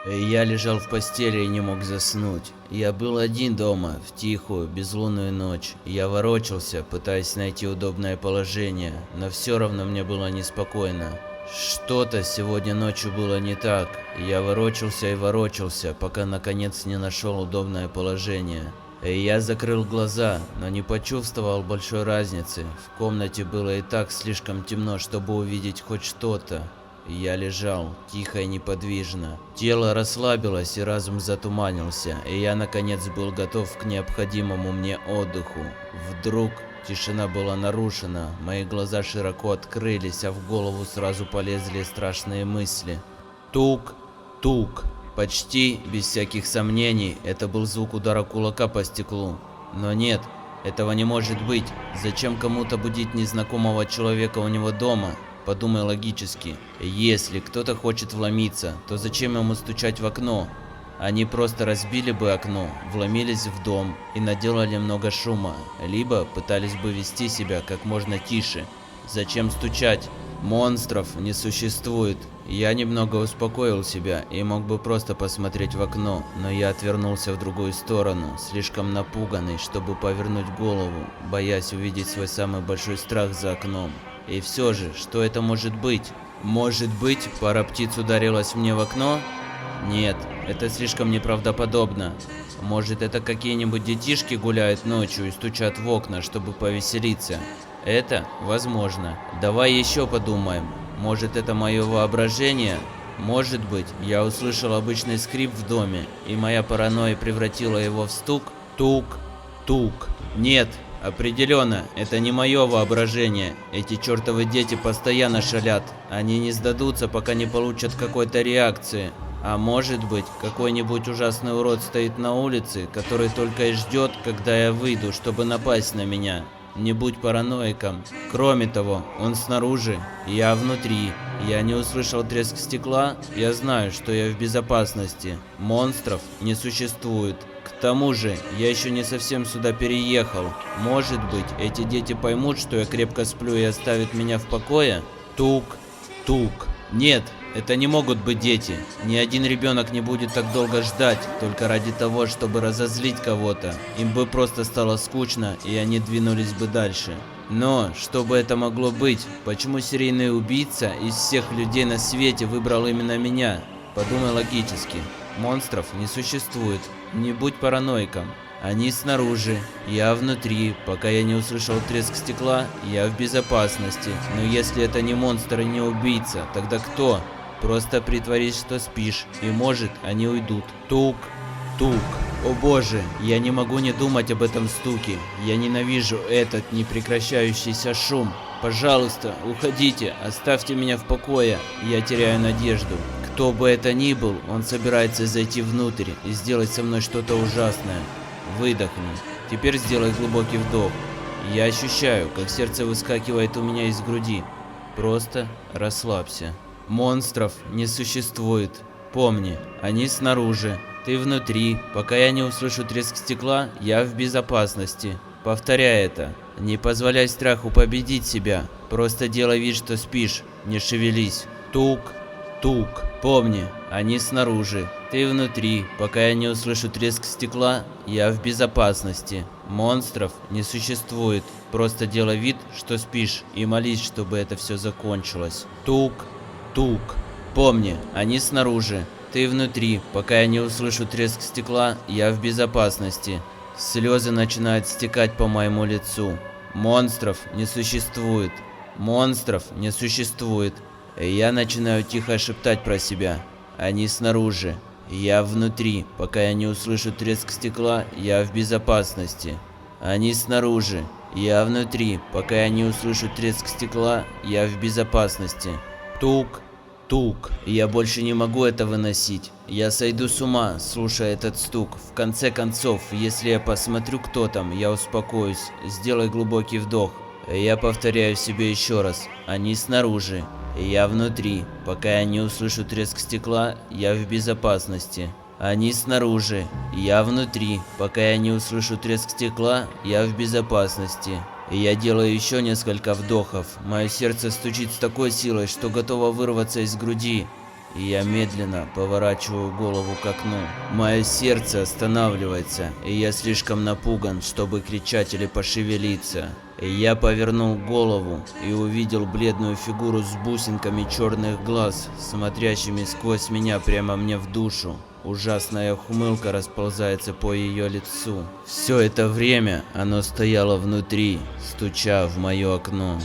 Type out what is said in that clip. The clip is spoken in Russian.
Я лежал в постели и не мог заснуть. Я был один дома, в тихую, безлунную ночь. Я ворочался, пытаясь найти удобное положение, но все равно мне было неспокойно. Что-то сегодня ночью было не так. Я ворочался и ворочался, пока наконец не нашел удобное положение. Я закрыл глаза, но не почувствовал большой разницы. В комнате было и так слишком темно, чтобы увидеть хоть что-то. Я лежал, тихо и неподвижно. Тело расслабилось и разум затуманился, и я наконец был готов к необходимому мне отдыху. Вдруг тишина была нарушена, мои глаза широко открылись, а в голову сразу полезли страшные мысли. Тук, тук. Почти без всяких сомнений это был звук удара кулака по стеклу. Но нет, этого не может быть. Зачем кому-то будить незнакомого человека у него дома? Подумай логически. Если кто-то хочет вломиться, то зачем ему стучать в окно? Они просто разбили бы окно, вломились в дом и наделали много шума, либо пытались бы вести себя как можно тише. Зачем стучать? Монстров не существует. Я немного успокоил себя и мог бы просто посмотреть в окно, но я отвернулся в другую сторону, слишком напуганный, чтобы повернуть голову, боясь увидеть свой самый большой страх за окном. И все же, что это может быть? Может быть, пара птиц ударилась мне в окно? Нет, это слишком неправдоподобно. Может, это какие-нибудь детишки гуляют ночью и стучат в окна, чтобы повеселиться? Это возможно. Давай еще подумаем. Может, это мое воображение? Может быть, я услышал обычный скрип в доме, и моя паранойя превратила его в стук? Тук, тук. Нет. Определенно, это не мое воображение. Эти чертовы дети постоянно шалят. Они не сдадутся, пока не получат какой-то реакции. А может быть, какой-нибудь ужасный урод стоит на улице, который только и ждет, когда я выйду, чтобы напасть на меня. Не будь параноиком. Кроме того, он снаружи, я внутри. Я не услышал треск стекла, я знаю, что я в безопасности. Монстров не существует. К тому же, я еще не совсем сюда переехал. Может быть, эти дети поймут, что я крепко сплю и оставят меня в покое? Тук, тук. Нет, это не могут быть дети. Ни один ребенок не будет так долго ждать, только ради того, чтобы разозлить кого-то. Им бы просто стало скучно, и они двинулись бы дальше. Но, что бы это могло быть? Почему серийный убийца из всех людей на свете выбрал именно меня? Подумай логически. Монстров не существует. Не будь параноиком. Они снаружи, я внутри. Пока я не услышал треск стекла, я в безопасности. Но если это не монстр и не убийца, тогда кто? Просто притворись, что спишь, и может, они уйдут. Тук, тук. О боже, я не могу не думать об этом стуке. Я ненавижу этот непрекращающийся шум. Пожалуйста, уходите, оставьте меня в покое. Я теряю надежду. Кто бы это ни был, он собирается зайти внутрь и сделать со мной что-то ужасное. Выдохни. Теперь сделай глубокий вдох. Я ощущаю, как сердце выскакивает у меня из груди. Просто расслабься. Монстров не существует. Помни, они снаружи. Ты внутри. Пока я не услышу треск стекла, я в безопасности. Повторяй это. Не позволяй страху победить себя. Просто делай вид, что спишь. Не шевелись. Тук, тук. Помни, они снаружи. Ты внутри. Пока я не услышу треск стекла, я в безопасности. Монстров не существует. Просто делай вид, что спишь, и молись, чтобы это все закончилось. Тук, тук. Помни, они снаружи. Ты внутри. Пока я не услышу треск стекла, я в безопасности. Слезы начинают стекать по моему лицу. Монстров не существует. Монстров не существует. Я начинаю тихо шептать про себя. Они снаружи. Я внутри. Пока я не услышу треск стекла, я в безопасности. Они снаружи. Я внутри. Пока я не услышу треск стекла, я в безопасности. Тук, тук. Я больше не могу это выносить. Я сойду с ума, слушая этот стук. В конце концов, если я посмотрю, кто там, я успокоюсь. Сделай глубокий вдох. Я повторяю себе еще раз. Они снаружи. Я внутри. Пока я не услышу треск стекла, я в безопасности. Они снаружи. Я внутри. Пока я не услышу треск стекла, я в безопасности. Я делаю еще несколько вдохов. Мое сердце стучит с такой силой, что готово вырваться из груди. и я медленно поворачиваю голову к окну. Мое сердце останавливается, и я слишком напуган, чтобы кричать или пошевелиться. И я повернул голову и увидел бледную фигуру с бусинками черных глаз, смотрящими сквозь меня прямо мне в душу. Ужасная ухмылка расползается по ее лицу. Все это время оно стояло внутри, стуча в мое окно.